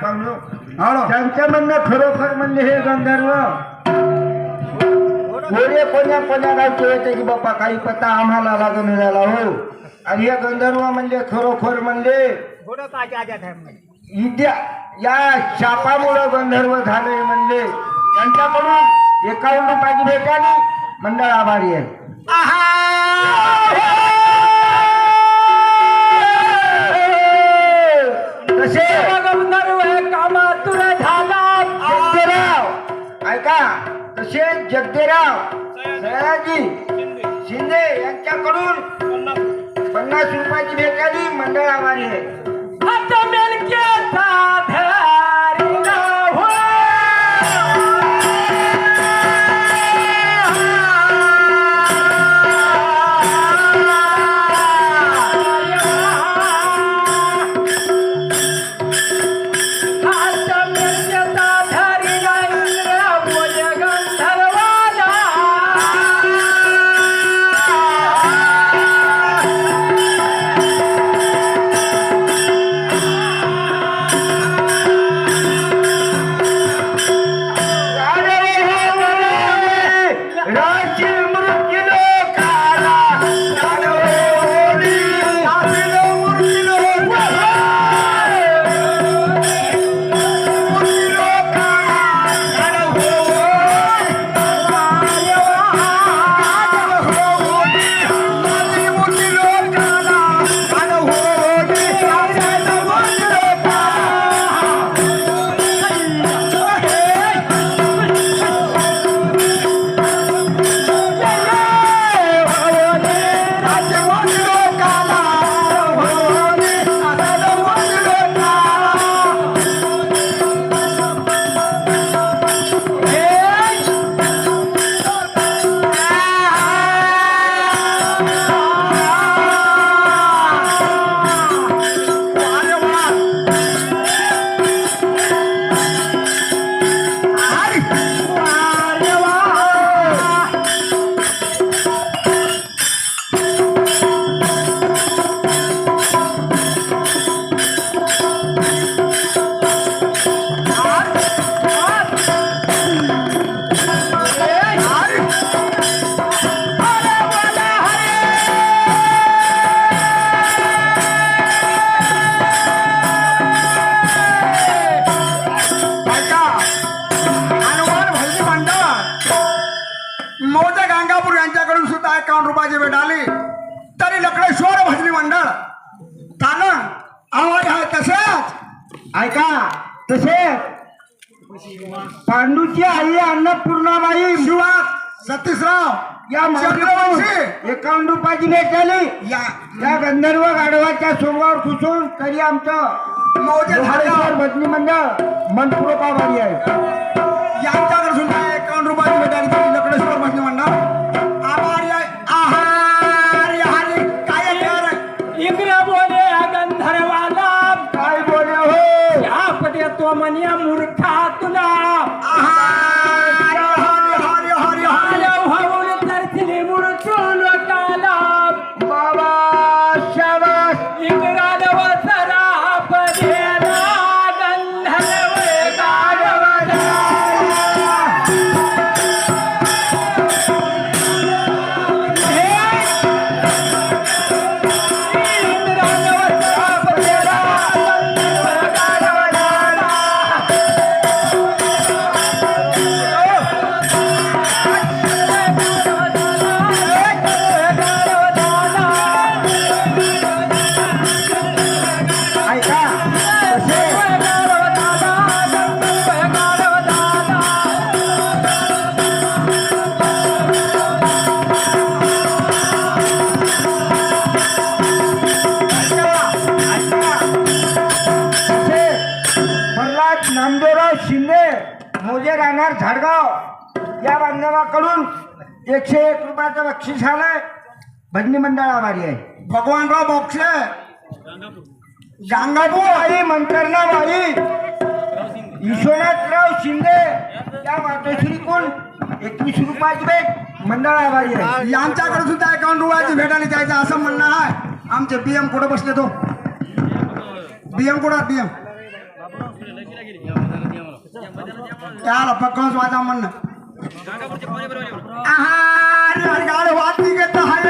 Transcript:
म्हणणं पाहुणं त्यांचं म्हणणं खरोखर म्हणले हे गंधर्व गोरे कोण्या कोण्या गावचे होते की बाप्पा काही पत्ता आम्हाला लागून झाला हो. आणि हे गंधर्व म्हणले खरोखर म्हणले विद्या या शापामुळे गंधर्व झाले म्हणले. त्यांच्याकडून 51 रुपयाची भेट आली. मंडळ आभारी आहे. तसे कामातून झाला जगदेराव ऐका तसे जगदेराव सयाजी शिंदे यांच्याकडून 50 रुपयाची भेट आली. मंडळ आभारी आहे. पांडूची आई अन्नपूर्णाबाई शिवास सतीशराव या चंद्रवंशी 51 रुपयाची भेट झाली. या गंधर्व गाढवाच्या सोंगावर खुसून तरी आमचं मौजे झाडेश्वर भजनी मंडळ मनपूर्वक आभारी आहे. यांच्याकडे सुद्धा 51 रुपयाची भेट आली. लकडेश्वर भजनी मंडळ आभारी आहे. काय इकडे बोले गंधर्वाला काय बोले हो या पटे तो मनिया मूर्खा तुला मोजे राहणार झाडगाव या बांधवाकडून 101 रुपयाचं बक्षीस आलंय. भजनी मंडळ आभारी आहे. भगवानराव बोक्षे गांगापूर आणि मंत्रनाबाई विश्वनाथराव शिंदे या मातोश्रीकडून 21 रुपयाची भेट मंडळ आभारी आहे. यांच्याकडे सुद्धा 51 रुपयाची भेट आणि द्यायचं असं म्हणणं आहे. आमचे बीएम कुठं बसले तो बीएम कुठं बीएम त्याला पक्कच वाजा म्हणणं आहार गाड वाटी घेत आहे